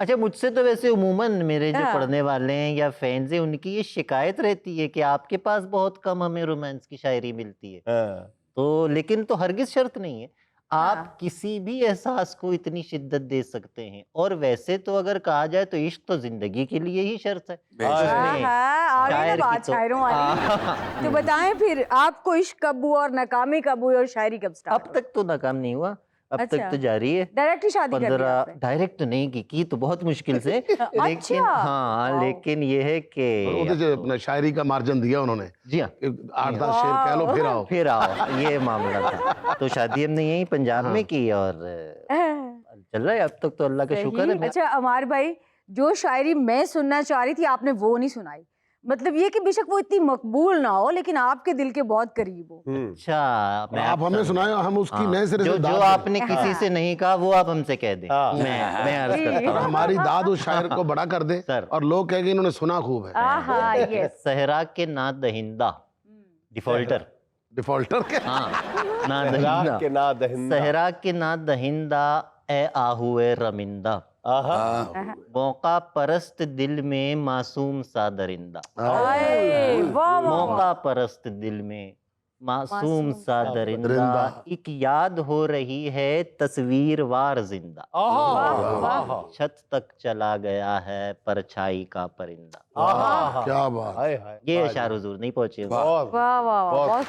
अच्छा, मुझसे तो वैसे उमूमन मेरे जो हाँ। पढ़ने वाले हैं या फैंस हैं उनकी ये शिकायत रहती है कि आपके पास बहुत कम हमें रोमांस की शायरी मिलती है। हाँ। तो लेकिन तो हरगिज शर्त नहीं है, आप हाँ। किसी भी एहसास को इतनी शिद्दत दे सकते हैं। और वैसे तो अगर कहा जाए तो इश्क तो जिंदगी के लिए ही शर्त है। हाँ उसमें हाँ, आ गई ना शायर की बात तो- शायरों वाली। तो बताएं फिर आपको इश्क कब हुआ और नाकामी कब हुई और शायरी कब स्टार्ट? अब तक तो नाकाम नहीं हुआ, अब अच्छा। तक तो जारी है। डायरेक्ट ही शादी कर ली 15 आपने? डायरेक्ट तो नहीं की तो बहुत मुश्किल से। लेकिन अच्छा। हाँ, वाओ। लेकिन ये है कि उधर से अपना शायरी का मार्जिन दिया उन्होंने, जी हाँ, 8-10 शेर कह लो फिर आओ। फिर आओ, ये मामला था। तो शादी हमने यही पंजाब में की और चल रहा है अब तक तो, अल्लाह का शुक्र सही। है। अच्छा अमार भाई, जो शायरी मैं सुनना चाह रही थी आपने वो नहीं सुनाई। मतलब ये कि बेशक वो इतनी मकबूल ना हो लेकिन आपके दिल के बहुत करीब हो। अच्छा, मैं आप हमें सुनाए, हम उसकी हाँ, नए सिरे जो से जो दाद दें। आपने किसी से नहीं कहा वो आप हमसे कह दें। हाँ। मैं अर्ज करता हूँ। हमारी दाद उस शायर को बड़ा कर दे सर। और लोग कहेंगे इन्होंने सुना खूब है। आहा, यस। सहरा के ना दहिंदा, डिफॉल्टर। डिफॉल्टर के हाँ, ना रात दहिंदा, के ना दहिंदा। सहरा के ना दहिंदा, ए आहुए रमिंदा, आहा। मौका परस्त दिल में मासूम सा दरिंदा। आए, वाह वाह वाह। मौका परस्त दिल में मासूम मासूम सा सा दरिंदा, दरिंदा। एक याद हो रही है तस्वीर वार जिंदा, आहा। वाह। छत तक चला गया है परछाई का परिंदा। आहा। क्या बात। हाय हाय। ये अशार हुजूर नहीं पहुंचे। बहुत वाह वाह वाह, बहुत। बहुत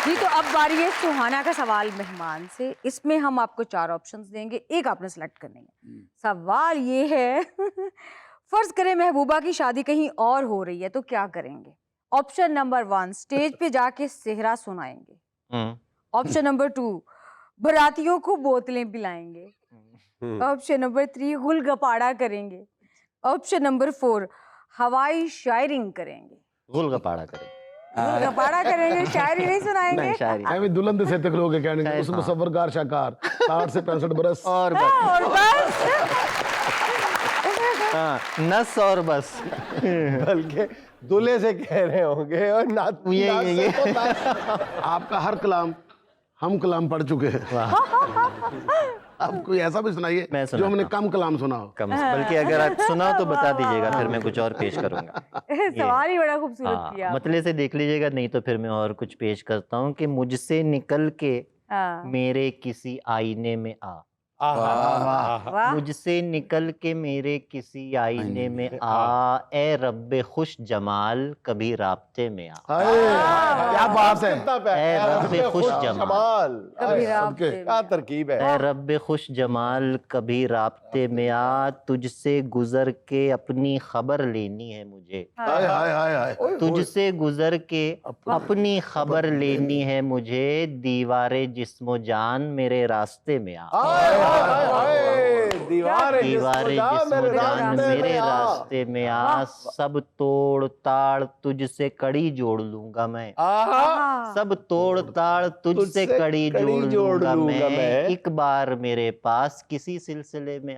जी। तो अब बारी है सुहाना का सवाल मेहमान से। इसमें हम आपको 4 ऑप्शंस देंगे, एक आपने सेलेक्ट करनी है। सवाल ये है फर्ज करें महबूबा की शादी कहीं और हो रही है तो क्या करेंगे? ऑप्शन नंबर 1, स्टेज पे जाके सेहरा सुनाएंगे। ऑप्शन नंबर 2, बरातियों को बोतलें पिलाएंगे। ऑप्शन नंबर 3, गुलगपाड़ा करेंगे। ऑप्शन नंबर 4, हवाई शायरिंग करेंगे। गुलगपाड़ा करें। गुलगपाड़ा करेंगे, शायरी नहीं सुनाएंगे। नहीं, शायरी। मैं दुल्हन से तक लोग कहने उस मुसव्वरकार शाकार 60 से 65 बरस और बस, और बस हाँ, नस और बस। बल्कि दूल्हे से कह रहे होंगे और नात ये आपका हर कलाम हम कलाम पढ़ चुके हैं। अब कोई ऐसा भी सुनाइए मैं जो हमने सुनाता कम कलाम सुना हो। कम से बल्कि अगर आप सुनाओ तो बता दीजिएगा, फिर मैं कुछ और पेश करूंगा। सवाल ही बड़ा खूबसूरत हाँ, किया आपने। मतले से देख लीजिएगा, नहीं तो फिर मैं और कुछ पेश करता हूँ कि मुझसे निकल के हाँ, मेरे किसी आईने में आ, वाह। मुझसे निकल के मेरे किसी आईने में आ, ए रब्बे खुश जमाल कभी राब्ते में आ। हाय, क्या बात है। ए रब्बे खुश जमाल, कभी सबके। राब्ते क्या तरकीब है। ए रब्बे खुश जमाल कभी राब्ते में आ, तुझसे गुजर के अपनी खबर लेनी है मुझे, हाय हाय हाय हाय। तुझसे गुजर के अपनी खबर लेनी है मुझे, दीवारे जिस्मो जान मेरे रास्ते में आ। हाय हाय हाय हाय। दीवार दीवारे जिस्मो जान मेरे रास्ते में आ, सब तोड़ ताड़ तुझसे कड़ी जोड़ लूंगा मैं, सब तोड़ ताड़ तुझसे कड़ी जोड़ लूंगा मैं, एक बार मेरे पास किसी सिलसिले में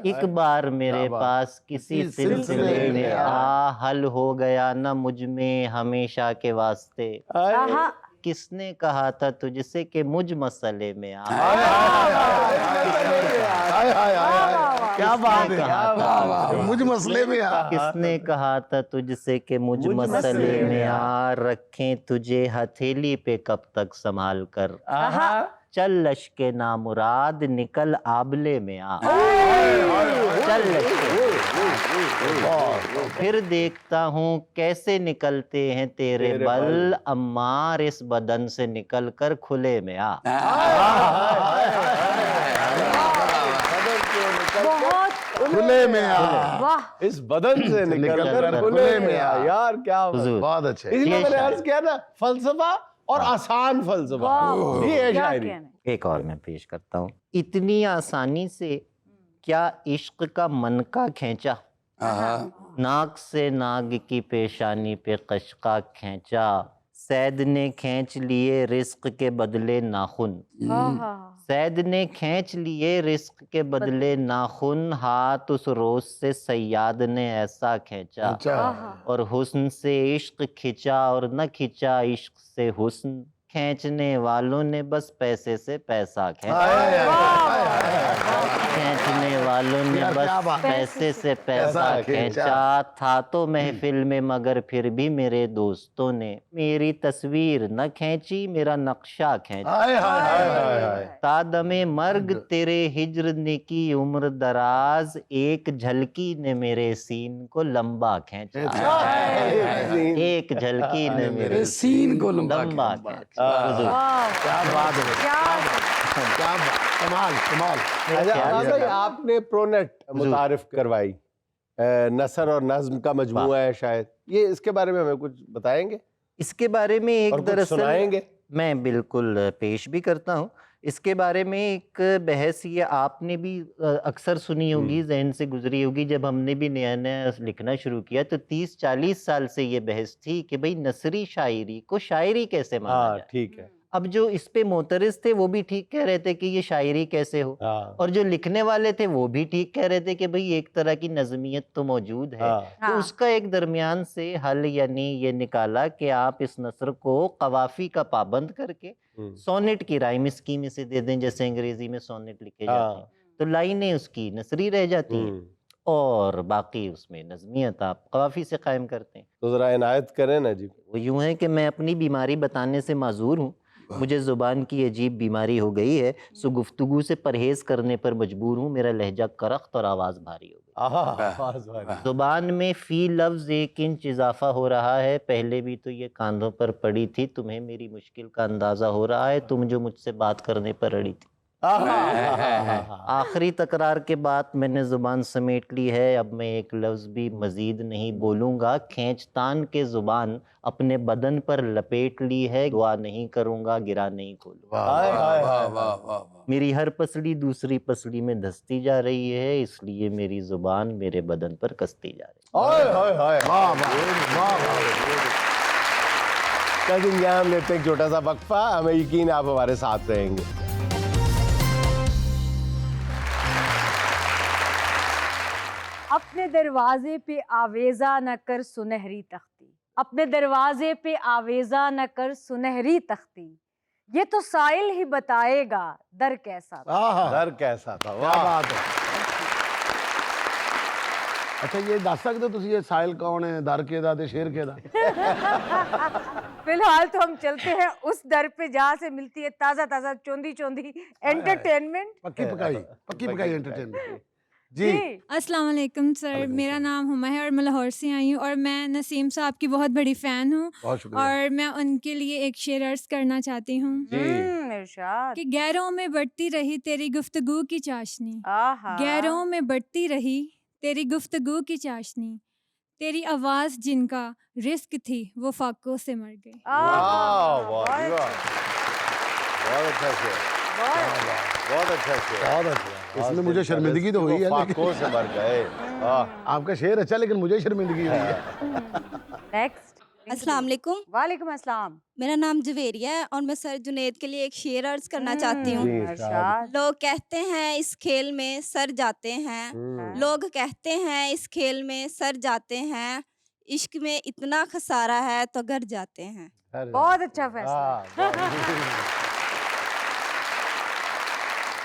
एक बार मेरे पास किसी सिलसिले में आ, हल हो गया ना मुझ में हमेशा के वास्ते, किसने कहा था तुझसे कि मुझ मसले में आ, क्या बात है, मुझ मसले में आ, किसने कहा था तुझसे कि मुझ मसले में आ, रखें तुझे हथेली पे कब तक संभाल कर, चल लश्के नामुराद निकल आबले में आ, चल लश्के फिर देखता हूँ कैसे निकलते हैं तेरे बल, अम्मार इस बदन से निकल कर खुले में आ। बहुत खुले में आ, वाह, इस बदन से निकल कर खुले में आ। यार क्या हुजूर। बहुत अच्छे। इसलिए मैंने अर्ज किया ना, फलसफा और आसान फलसफा, वाह, ये है क्या शायरी। कहने। एक और मैं पेश करता हूँ। इतनी आसानी से क्या इश्क का मन का खींचा, नाक से नाग की पेशानी पे कशका खींचा, सैद ने खींच लिए रिस्क के बदले नाखून, सैद ने खींच लिए रिस्क के बदले नाखून, हाथ उस रोज से सयाद ने ऐसा खींचा, और हुस्न से इश्क खिंचा और न खिंचा इश्क से हुस्न, खींचने वालों ने बस पैसे से पैसा खींचा, खींचने वालों ने बस पैसे से पैसा खींचा, था तो महफिल में मगर फिर भी मेरे दोस्तों ने मेरी तस्वीर न खींची मेरा नक्शा खींचा, तादमे मर्ग तेरे हिज्र ने की उम्र दराज, एक झलकी ने मेरे सीन को लंबा खींचा, एक झलकी ने मेरे सीन को लंबा खींचा। क्या बात है, क्या बात, कमाल कमाल। अच्छा, आपने प्रोनेट मुतारिफ करवाई, नसर और नज्म का मजमूआ है शायद, ये इसके बारे में हमें कुछ बताएंगे? इसके बारे में एक और कुछ दरअसल सुनाएंगे? मैं बिल्कुल पेश भी करता हूँ। इसके बारे में एक बहस ये आपने भी अक्सर सुनी होगी, जहन से गुजरी होगी, जब हमने भी नया नया लिखना शुरू किया तो 30-40 साल से ये बहस थी कि भाई नसरी शायरी को शायरी कैसे माना जाए। ठीक है। अब जो इस पे मोतरिज थे वो भी ठीक कह रहे थे कि ये शायरी कैसे हो, और जो लिखने वाले थे वो भी ठीक कह रहे थे कि भाई एक तरह की नज़मियत तो मौजूद है। तो उसका एक दरमियान से हल यानी ये निकाला कि आप इस नसर को कवाफी का पाबंद करके सोनेट की राइम स्कीम इसे दे दें, जैसे अंग्रेजी में सोनेट लिखे जाते हैं, तो लाइनें उसकी नसरी रह जाती हैं और बाकी उसमें नज़मियत आप कवाफी से कायम करते हैं। तो जरा इनायत करें ना जी। वो यूं है कि मैं अपनी बीमारी बताने से माजूर हूँ, मुझे ज़ुबान की अजीब बीमारी हो गई है, सो गुफ्तगू से परहेज़ करने पर मजबूर हूँ, मेरा लहजा करख्त और आवाज़ भारी हो गई। ज़ुबान में फ़ी लफ्ज़ 1 इंच इजाफा हो रहा है, पहले भी तो ये कांधों पर पड़ी थी, तुम्हें मेरी मुश्किल का अंदाज़ा हो रहा है, तुम जो मुझसे बात करने पर अड़ी थी। आखिरी तकरार के बाद मैंने ज़ुबान समेट ली है, अब मैं एक लफ्ज़ भी मज़ीद नहीं बोलूँगा, खींचतान के ज़ुबान अपने बदन पर लपेट ली है, दुआ नहीं करूँगा गिरा नहीं खोलूँगा। मेरी हर पसली दूसरी पसली में धंसती जा रही है, इसलिए मेरी ज़ुबान मेरे बदन पर कसती जा रही है। यहाँ हम लेते हैं एक छोटा सा वक्फा, हमें यकीन आप हमारे साथ रहेंगे। अपने दरवाजे पे आवेजा न कर सुनहरी तख्ती, अपने दरवाजे पे आवेजा न कर सुनहरी तख्ती, ये तो साइल ही बताएगा दर कैसा था। दर कैसा था, क्या बात है। अच्छा ये दस सकते तुसी ये साहिल कौन है, दर के दा ते शेर के दा? फिलहाल तो हम चलते हैं उस दर पे जहाँ से मिलती है ताजा ताजा चौंधी चौंधी एंटरटेनमेंट। पक्की पकाई एंटरटेनमेंट। जी अस्सलाम वालेकुम सर, मेरा नाम हुमा है और मैं लाहौर से आई हूँ और मैं नसीम साहब की बहुत बड़ी फ़ैन हूँ बहुत शुक्रिया। और मैं उनके लिए एक शेर अर्ज करना चाहती हूँ इरशाद। कि गैरों में बढ़ती रही तेरी गुफ्तगू की चाशनी, आहा। गैरों में बढ़ती रही तेरी गुफ्तगू की चाशनी, तेरी आवाज़ जिनका रिस्क थी वो फाकों से मर गई। वाह वाह वाह, बहुत अच्छा शेर। बहुत अच्छा शेर। बहुत अच्छा। इसमें मुझे शर्मिंदगी तो हुई है, लेकिन फाकों से मर गए। आपका शेर अच्छा, लेकिन मुझे शर्मिंदगी हुई है। नेक्स्ट। अस्सलाम वालेकुम। वालेकुम अस्सलाम। मेरा नाम जवेरिया है और मैं सर जुनैद के लिए एक शेर अर्ज करना चाहती हूँ। इरशाद। लोग कहते हैं इस खेल में सर जाते हैं, लोग कहते हैं इस खेल में सर जाते हैं, इश्क में इतना खसारा है तो घर जाते हैं। बहुत अच्छा फैसला।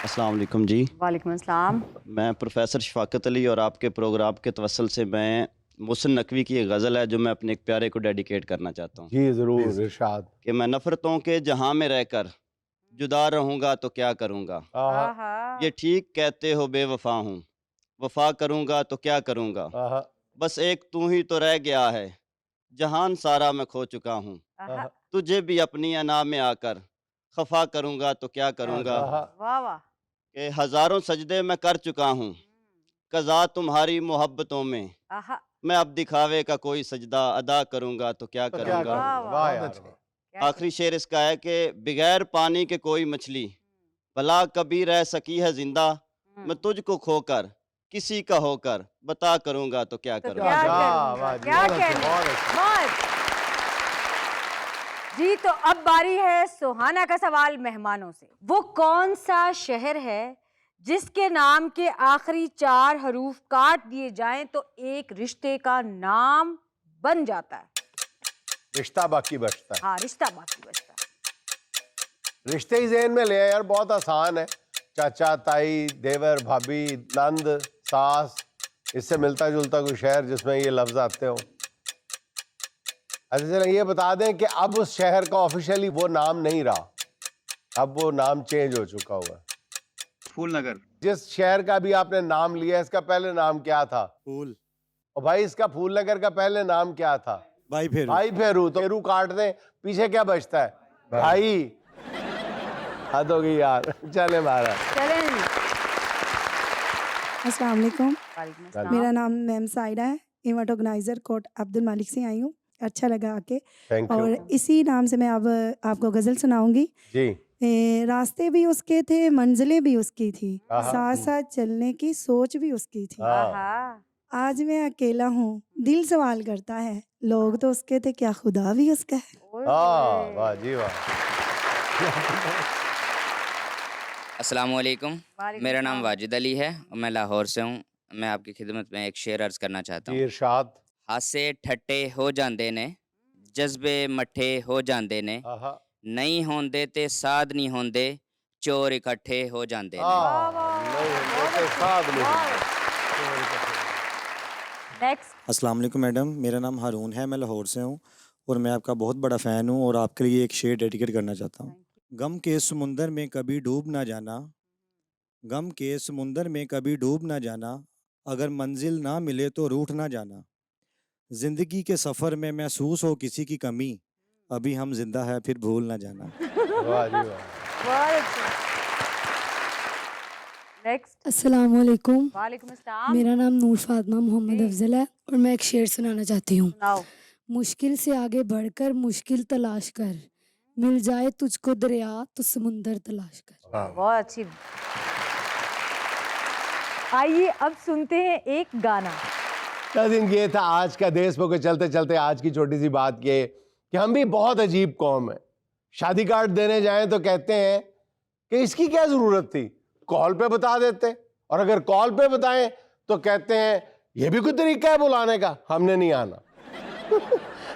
अस्सलाम वालेकुम जी। वालेकुम अस्सलाम। मैं प्रोफेसर शफाकत अली और आपके प्रोग्राम के तवसल से मैं मोहसिन नकवी की एक गज़ल है जो मैं अपने एक प्यारे को डेडिकेट करना चाहता हूँ जी जरूर इरशाद। कि मैं नफ़रतों के जहाँ में रहकर जुदा रहूँगा तो क्या करूँगा, आहा। ये ठीक कहते हो बेवफा हूँ, वफा करूँगा तो क्या करूँगा, बस एक तू ही तो रह गया है, जहान सारा मैं खो चुका हूँ, आहा। तुझे भी अपनी अना में आकर खफा करूँगा तो क्या करूँगा, वाह वाह। कि हज़ारों सजदे मैं कर चुका हूँ, कज़ा तुम्हारी मोहब्बतों में, आहा। मैं अब दिखावे का कोई सजदा अदा करूँगा तो क्या करूँगा। वाह यार। आखिरी शेर इसका है कि बगैर पानी के कोई मछली भला कभी रह सकी है जिंदा, मैं तुझको खोकर किसी का होकर बता करूँगा तो क्या तो करूँगा। क्या वाह, करूँगा? वाह जी, क्या बहुत अच्छा, कहना? बहुत अच्छा। बस। जी तो अब बारी है सुहाना का सवाल मेहमानों से। वो कौन सा शहर है जिसके नाम के आखिरी 4 हरूफ काट दिए जाएं तो एक रिश्ते का नाम बन जाता है? रिश्ता बाकी बचता है। हाँ, रिश्ता बाकी बचता है। रिश्ते ही ज़हन में ले आए यार, बहुत आसान है। चाचा, ताई, देवर, भाभी, नंद, सास, इससे मिलता जुलता कोई शहर जिसमें ये लफ्ज आते हो। अच्छा चलें ये बता दें कि अब उस शहर का ऑफिशियली वो नाम नहीं रहा, अब वो नाम चेंज हो चुका हुआ है। फूलनगर। जिस शहर का भी आपने नाम लिया इसका पहले नाम क्या था? फूल। और भाई इसका फूलनगर का पहले नाम क्या था? भाई फेरू। भाई फेरू। तो फेरू काट दें, पीछे क्या बचता है? भाई। हद हो गई यार। चले महाराज। चलें जी। अस्सलाम वालेकुम। वालेकुम अस्सलाम। मेरा नाम मैम साइडा है, इवेंट ऑर्गेनाइजर कोट अब्दुल मालिक से आई हूँ। अच्छा लगा आके। Thank you. और इसी नाम से मैं अब आपको गज़ल सुनाऊंगी। जी। रास्ते भी उसके थे, मंजिलें भी उसकी थी, आहा। साथ साथ चलने की सोच भी उसकी थी। आहा। आज मैं अकेला हूँ, दिल सवाल करता है, लोग तो उसके थे, क्या खुदा भी उसका है? ओए हाँ, वाह जी वाह। अस्सलाम वालेकुम। वालेकुम मेरा नाम सलाम। वाजिद अली है और मैं लाहौर से हूँ। मैं आपकी खिदमत में एक शेर अर्ज करना चाहता हूँ। इरशाद। हासे ठट्टे हो जांदे ने, जज्बे मट्ठे हो जांदे ने, आहा। नहीं होंदे ते साध नहीं होंदे, चोर इकट्ठे हो जांदे ने। नहीं होते साथ नहीं होते। नेक्स्ट। अस्सलाम वालेकुम मैडम, मेरा नाम हारून है, मैं लाहौर से हूँ और मैं आपका बहुत बड़ा फ़ैन हूँ और आपके लिए एक शेर डेडिकेट करना चाहता हूँ। गम के समुंदर में कभी डूब ना जाना, गम के समुंदर में कभी डूब ना जाना, अगर मंजिल ना मिले तो रूठ ना जाना, जिंदगी के सफ़र में महसूस हो किसी की कमी, अभी हम जिंदा है फिर भूल ना जाना। वाह जी वाह। बहुत अच्छा। नेक्स्ट। अस्सलाम वालेकुम। वालेकुम अस्सलाम। मेरा नाम नूर फातिमा मोहम्मद अफजल है और मैं एक शेर सुनाना चाहती हूँ। सुनाओ। मुश्किल से आगे बढ़कर मुश्किल तलाश कर, मिल जाए तुझको दरिया तो समुंदर तलाश कर। बहुत अच्छी। आइए अब सुनते हैं एक गाना। नाज़रीन ये था आज का देशमुख के चलते चलते आज की छोटी सी बात ये कि हम भी बहुत अजीब कौम है। शादी कार्ड देने जाएं तो कहते हैं कि इसकी क्या ज़रूरत थी, कॉल पे बता देते, और अगर कॉल पे बताएं तो कहते हैं ये भी कोई तरीका है बुलाने का, हमने नहीं आना।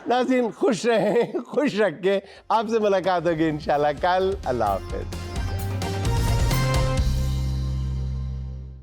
नाज़रीन खुश रहें, खुश रख के आपसे मुलाकात होगी इंशाल्लाह कल। अल्लाह हाफ़िज़।